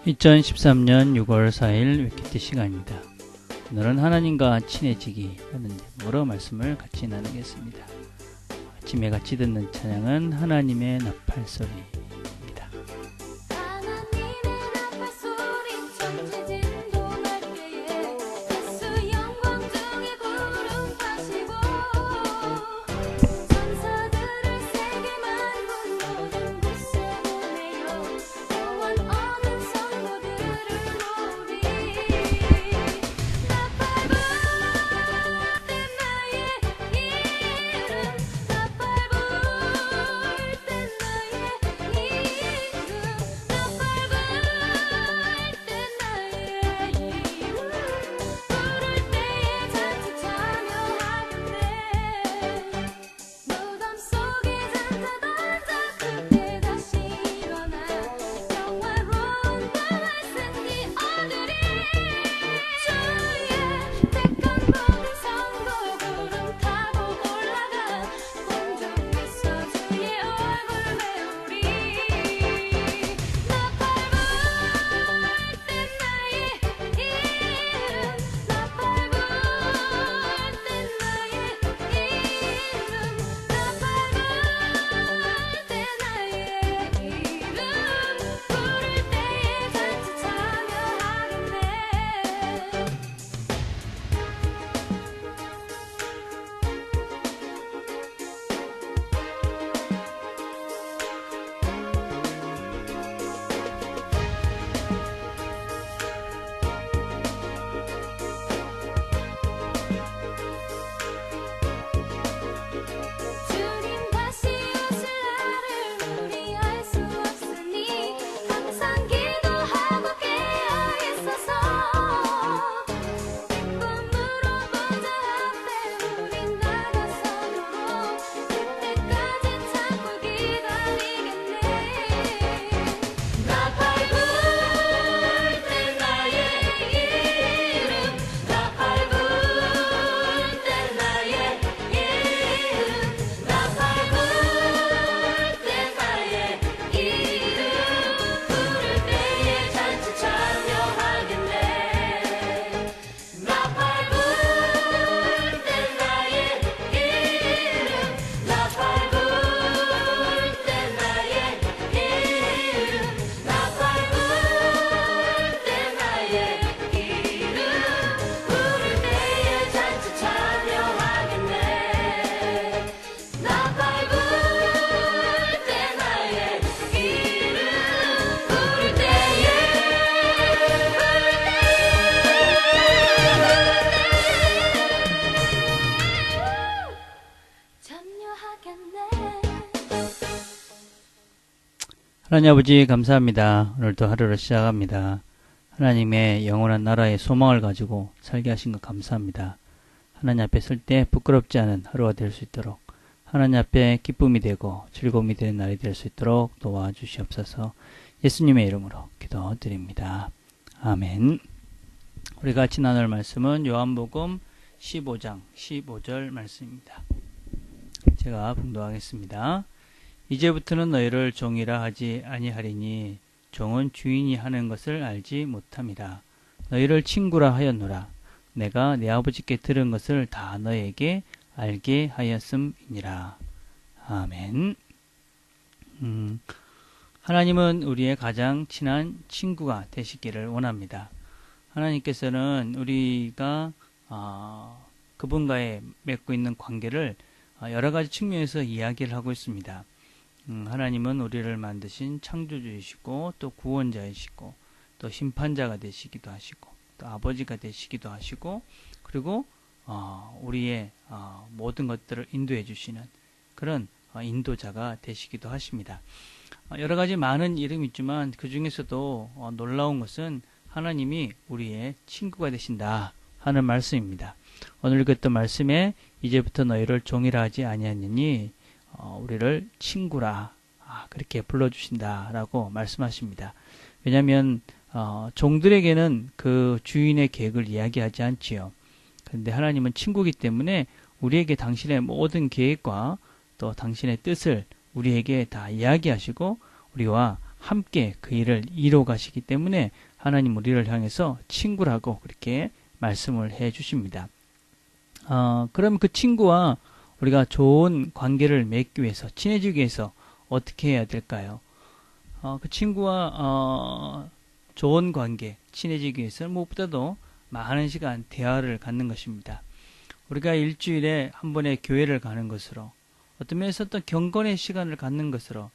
2013년 6월 4일 위키티 시간입니다. 오늘은 하나님과 친해지기 라는 제목으로 말씀을 같이 나누겠습니다. 아침에 같이 듣는 찬양은 하나님의 나팔소리입니다. 하나님 아버지 감사합니다. 오늘도 하루를 시작합니다. 하나님의 영원한 나라의 소망을 가지고 살게 하신 것 감사합니다. 하나님 앞에 설 때 부끄럽지 않은 하루가 될 수 있도록 하나님 앞에 기쁨이 되고 즐거움이 되는 날이 될 수 있도록 도와주시옵소서. 예수님의 이름으로 기도드립니다. 아멘. 우리가 같이 나눌 말씀은 요한복음 15장 15절 말씀입니다. 제가 봉독하겠습니다. 이제부터는 너희를 종이라 하지 아니하리니 종은 주인이 하는 것을 알지 못함이라. 너희를 친구라 하였노라. 내가 내 아버지께 들은 것을 다 너희에게 알게 하였음이니라. 아멘. 하나님은 우리의 가장 친한 친구가 되시기를 원합니다. 하나님께서는 우리가 그분과의 맺고 있는 관계를 여러 가지 측면에서 이야기를 하고 있습니다. 하나님은 우리를 만드신 창조주이시고 또 구원자이시고 또 심판자가 되시기도 하시고 또 아버지가 되시기도 하시고 그리고 우리의 모든 것들을 인도해 주시는 그런 인도자가 되시기도 하십니다. 여러 가지 많은 이름이 있지만 그 중에서도 놀라운 것은 하나님이 우리의 친구가 되신다 하는 말씀입니다. 오늘 읽었던 말씀에 이제부터 너희를 종이라 하지 아니하느니 우리를 친구라 그렇게 불러주신다라고 말씀하십니다. 왜냐하면 종들에게는 그 주인의 계획을 이야기하지 않지요. 그런데 하나님은 친구이기 때문에 우리에게 당신의 모든 계획과 또 당신의 뜻을 우리에게 다 이야기하시고 우리와 함께 그 일을 이뤄 가시기 때문에 하나님 우리를 향해서 친구라고 그렇게 말씀을 해 주십니다. 그럼 그 친구와 우리가 좋은 관계를 맺기 위해서, 친해지기 위해서 어떻게 해야 될까요? 그 친구와 좋은 관계, 친해지기 위해서는 무엇보다도 많은 시간 대화를 갖는 것입니다. 우리가 일주일에 한 번의 교회를 가는 것으로, 어떤 면에서 또 경건의 시간을 갖는 것으로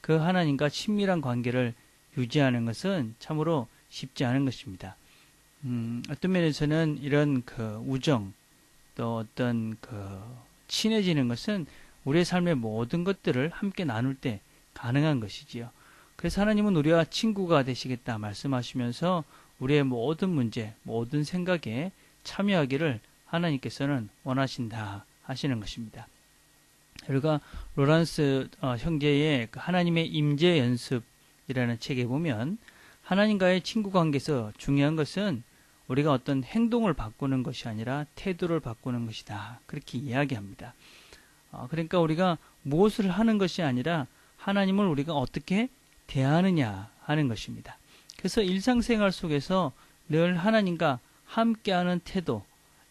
그 하나님과 친밀한 관계를 유지하는 것은 참으로 쉽지 않은 것입니다. 어떤 면에서는 이런 그 우정, 또 어떤 그 친해지는 것은 우리의 삶의 모든 것들을 함께 나눌 때 가능한 것이지요. 그래서 하나님은 우리와 친구가 되시겠다 말씀하시면서 우리의 모든 문제, 모든 생각에 참여하기를 하나님께서는 원하신다 하시는 것입니다. 우리가 로란스 형제의 하나님의 임재 연습이라는 책에 보면 하나님과의 친구 관계에서 중요한 것은 우리가 어떤 행동을 바꾸는 것이 아니라 태도를 바꾸는 것이다. 그렇게 이야기합니다. 그러니까 우리가 무엇을 하는 것이 아니라 하나님을 우리가 어떻게 대하느냐 하는 것입니다. 그래서 일상생활 속에서 늘 하나님과 함께하는 태도,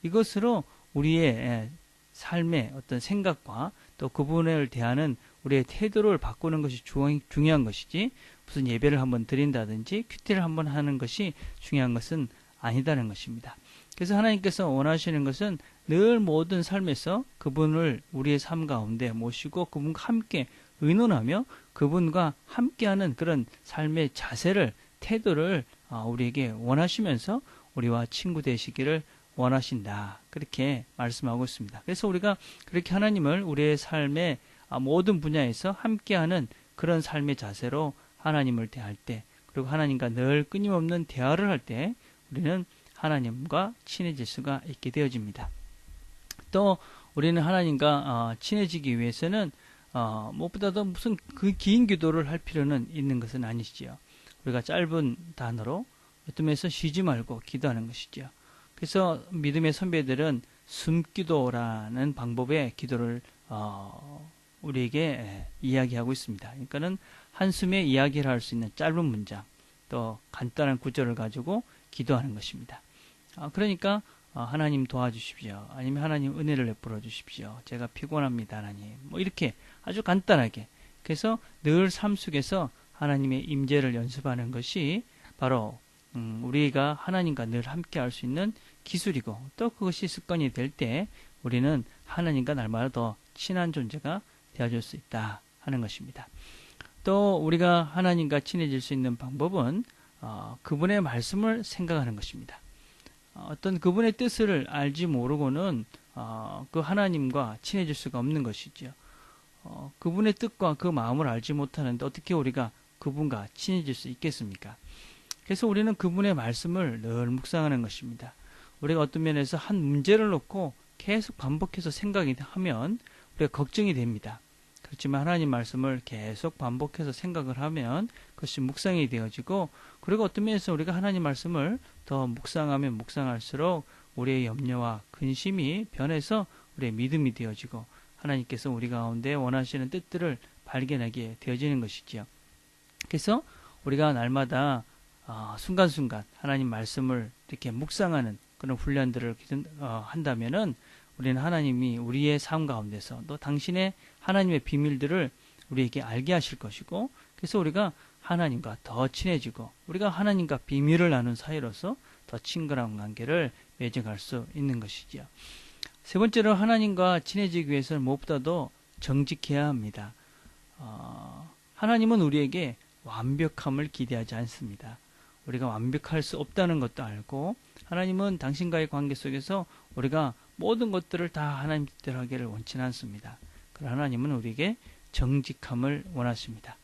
이것으로 우리의 삶의 어떤 생각과 또 그분을 대하는 우리의 태도를 바꾸는 것이 중요한 것이지, 무슨 예배를 한번 드린다든지 큐티를 한번 하는 것이 중요한 것은 아니다는 것입니다. 그래서 하나님께서 원하시는 것은 늘 모든 삶에서 그분을 우리의 삶 가운데 모시고 그분과 함께 의논하며 그분과 함께하는 그런 삶의 자세를, 태도를 우리에게 원하시면서 우리와 친구 되시기를 원하신다. 그렇게 말씀하고 있습니다. 그래서 우리가 그렇게 하나님을 우리의 삶의 모든 분야에서 함께하는 그런 삶의 자세로 하나님을 대할 때, 그리고 하나님과 늘 끊임없는 대화를 할 때 우리는 하나님과 친해질 수가 있게 되어집니다. 또 우리는 하나님과 친해지기 위해서는 무엇보다도 무슨 그 긴 기도를 할 필요는 있는 것은 아니지요. 우리가 짧은 단어로 어떤 면에서 쉬지 말고 기도하는 것이지요. 그래서 믿음의 선배들은 숨기도라는 방법의 기도를 우리에게 이야기하고 있습니다. 그러니까는 한숨에 이야기를 할 수 있는 짧은 문장, 또 간단한 구절을 가지고 기도하는 것입니다. 그러니까 하나님 도와주십시오. 아니면 하나님 은혜를 베풀어 주십시오. 제가 피곤합니다, 하나님. 뭐 이렇게 아주 간단하게. 그래서 늘 삶 속에서 하나님의 임재를 연습하는 것이 바로 우리가 하나님과 늘 함께 할 수 있는 기술이고, 또 그것이 습관이 될 때 우리는 하나님과 날마다 더 친한 존재가 되어줄 수 있다 하는 것입니다. 또 우리가 하나님과 친해질 수 있는 방법은 그분의 말씀을 생각하는 것입니다. 어떤 그분의 뜻을 알지 모르고는 그 하나님과 친해질 수가 없는 것이죠. 그분의 뜻과 그 마음을 알지 못하는데 어떻게 우리가 그분과 친해질 수 있겠습니까? 그래서 우리는 그분의 말씀을 늘 묵상하는 것입니다. 우리가 어떤 면에서 한 문제를 놓고 계속 반복해서 생각이 하면 우리가 걱정이 됩니다. 그렇지만 하나님 말씀을 계속 반복해서 생각을 하면 그것이 묵상이 되어지고, 그리고 어떤 면에서 우리가 하나님 말씀을 더 묵상하면 묵상할수록 우리의 염려와 근심이 변해서 우리의 믿음이 되어지고 하나님께서 우리 가운데 원하시는 뜻들을 발견하게 되어지는 것이지요. 그래서 우리가 날마다 순간순간 하나님 말씀을 이렇게 묵상하는 그런 훈련들을 한다면은 우리는 하나님이 우리의 삶 가운데서 또 당신의 하나님의 비밀들을 우리에게 알게 하실 것이고, 그래서 우리가 하나님과 더 친해지고 우리가 하나님과 비밀을 나눈 사이로서 더 친근한 관계를 맺어갈 수 있는 것이지요. 세 번째로 하나님과 친해지기 위해서는 무엇보다도 정직해야 합니다. 하나님은 우리에게 완벽함을 기대하지 않습니다. 우리가 완벽할 수 없다는 것도 알고, 하나님은 당신과의 관계 속에서 우리가 모든 것들을 다 하나님 뜻대로 하기를 원치 않습니다. 그러나 하나님은 우리에게 정직함을 원하십니다.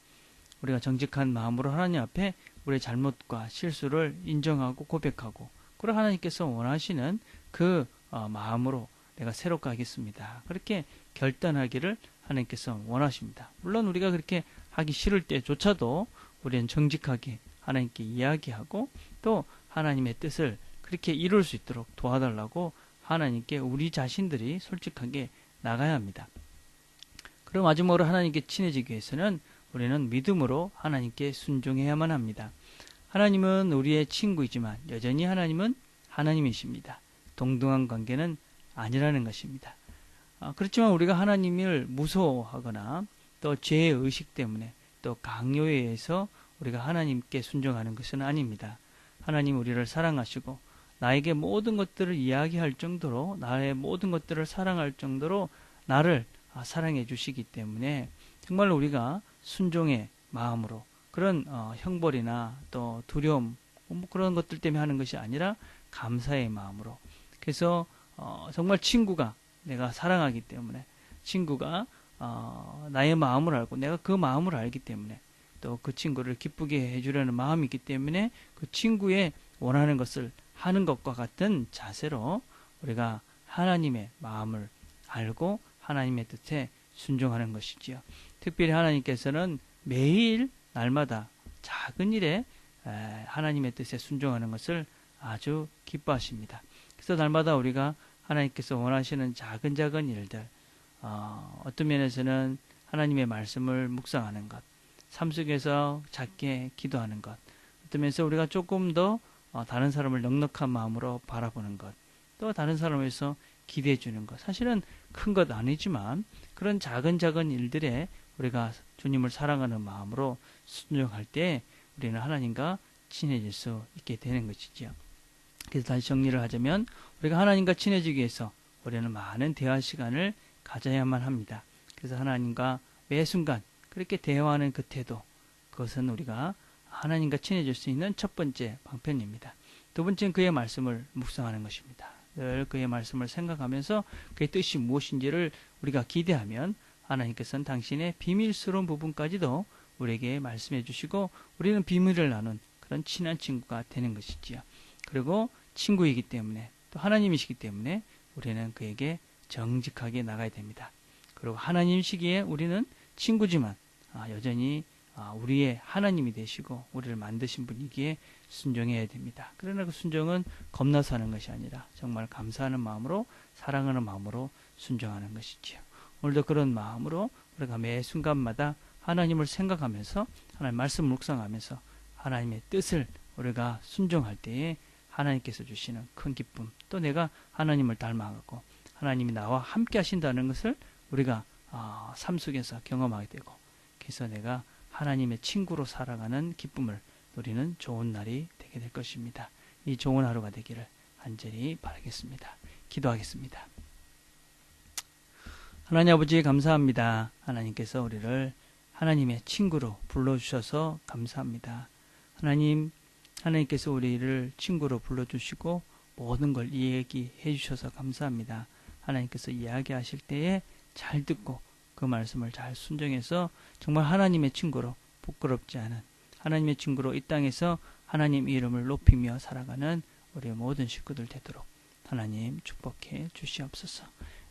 우리가 정직한 마음으로 하나님 앞에 우리의 잘못과 실수를 인정하고 고백하고, 그리고 하나님께서 원하시는 그 마음으로 내가 새롭게 하겠습니다. 그렇게 결단하기를 하나님께서 원하십니다. 물론 우리가 그렇게 하기 싫을 때조차도 우리는 정직하게 하나님께 이야기하고 또 하나님의 뜻을 그렇게 이룰 수 있도록 도와달라고 하나님께 우리 자신들이 솔직하게 나가야 합니다. 그럼 마지막으로 하나님께 친해지기 위해서는 우리는 믿음으로 하나님께 순종해야만 합니다. 하나님은 우리의 친구이지만 여전히 하나님은 하나님이십니다. 동등한 관계는 아니라는 것입니다. 그렇지만 우리가 하나님을 무서워하거나 또 죄의 의식 때문에 또 강요에 의해서 우리가 하나님께 순종하는 것은 아닙니다. 하나님 우리를 사랑하시고 나에게 모든 것들을 이야기할 정도로 나의 모든 것들을 사랑할 정도로 나를 사랑해 주시기 때문에 정말 우리가 순종의 마음으로 그런 형벌이나 또 두려움 뭐 그런 것들 때문에 하는 것이 아니라 감사의 마음으로 그래서 정말 친구가 내가 사랑하기 때문에 친구가 나의 마음을 알고 내가 그 마음을 알기 때문에 또 그 친구를 기쁘게 해주려는 마음이 있기 때문에 그 친구의 원하는 것을 하는 것과 같은 자세로 우리가 하나님의 마음을 알고 하나님의 뜻에 순종하는 것이지요. 특별히 하나님께서는 매일 날마다 작은 일에 하나님의 뜻에 순종하는 것을 아주 기뻐하십니다. 그래서 날마다 우리가 하나님께서 원하시는 작은 일들 어떤 면에서는 하나님의 말씀을 묵상하는 것, 삶 속에서 작게 기도하는 것, 어떤 면에서 우리가 조금 더 다른 사람을 넉넉한 마음으로 바라보는 것, 또 다른 사람을 위해서 기대해 주는 것, 사실은 큰 것 아니지만 그런 작은 일들에 우리가 주님을 사랑하는 마음으로 순종할 때 우리는 하나님과 친해질 수 있게 되는 것이지요. 그래서 다시 정리를 하자면 우리가 하나님과 친해지기 위해서 우리는 많은 대화 시간을 가져야만 합니다. 그래서 하나님과 매 순간 그렇게 대화하는 그 태도, 그것은 우리가 하나님과 친해질 수 있는 첫 번째 방편입니다. 두 번째는 그의 말씀을 묵상하는 것입니다. 늘 그의 말씀을 생각하면서 그의 뜻이 무엇인지를 우리가 기대하면 하나님께서는 당신의 비밀스러운 부분까지도 우리에게 말씀해 주시고 우리는 비밀을 나눈 그런 친한 친구가 되는 것이지요. 그리고 친구이기 때문에 또 하나님이시기 때문에 우리는 그에게 정직하게 나가야 됩니다. 그리고 하나님이시기에 우리는 친구지만 여전히 우리의 하나님이 되시고 우리를 만드신 분이기에 순종해야 됩니다. 그러나 그 순종은 겁나서 하는 것이 아니라 정말 감사하는 마음으로 사랑하는 마음으로 순종하는 것이지요. 오늘도 그런 마음으로 우리가 매 순간마다 하나님을 생각하면서 하나님 말씀 묵상하면서 하나님의 뜻을 우리가 순종할 때에 하나님께서 주시는 큰 기쁨, 또 내가 하나님을 닮아가고 하나님이 나와 함께 하신다는 것을 우리가 삶 속에서 경험하게 되고 그래서 내가 하나님의 친구로 살아가는 기쁨을 누리는 좋은 날이 되게 될 것입니다. 이 좋은 하루가 되기를 간절히 바라겠습니다. 기도하겠습니다. 하나님 아버지 감사합니다. 하나님께서 우리를 하나님의 친구로 불러주셔서 감사합니다. 하나님께서 우리를 친구로 불러주시고 모든 걸 얘기해 주셔서 감사합니다. 하나님께서 이야기하실 때에 잘 듣고 그 말씀을 잘 순종해서 정말 하나님의 친구로 부끄럽지 않은 하나님의 친구로 이 땅에서 하나님 이름을 높이며 살아가는 우리 모든 식구들 되도록 하나님 축복해 주시옵소서.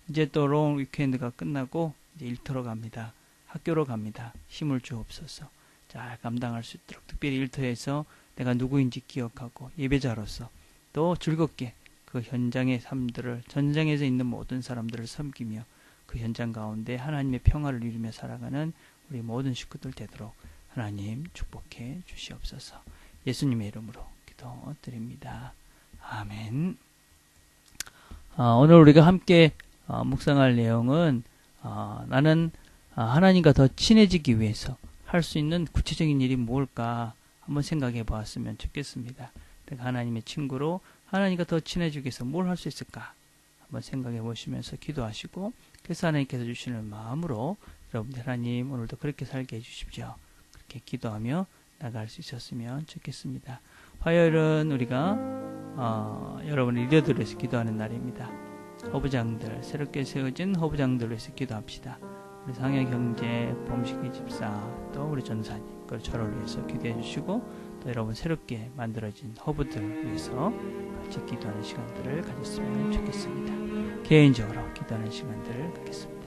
이제 또 롱 위켄드가 끝나고 이제 일터로 갑니다. 학교로 갑니다. 힘을 주옵소서. 잘 감당할 수 있도록 특별히 일터에서 내가 누구인지 기억하고 예배자로서 또 즐겁게 그 현장의 삶들을 전장에서 있는 모든 사람들을 섬기며 그 현장 가운데 하나님의 평화를 이루며 살아가는 우리 모든 식구들 되도록 하나님 축복해 주시옵소서. 예수님의 이름으로 기도드립니다. 아멘. 오늘 우리가 함께 묵상할 내용은 나는 하나님과 더 친해지기 위해서 할 수 있는 구체적인 일이 뭘까 한번 생각해 보았으면 좋겠습니다. 내가 하나님의 친구로 하나님과 더 친해지기 위해서 뭘 할 수 있을까 한번 생각해 보시면서 기도하시고 그래서 하나님께서 주시는 마음으로 여러분들 하나님 오늘도 그렇게 살게 해주십시오. 그렇게 기도하며 나갈 수 있었으면 좋겠습니다. 화요일은 우리가 여러분의 리더들을 위해서 기도하는 날입니다. 허브장들, 새롭게 세워진 허브장들을 위해서 기도합시다. 우리 상해경제, 범식이 집사, 또 우리 전사님, 그리고 저를 위해서 기도해 주시고 또 여러분 새롭게 만들어진 허브들을 위해서 같이 기도하는 시간들을 가졌으면 좋겠습니다. 개인적으로 기도하는 시간들을 갖겠습니다.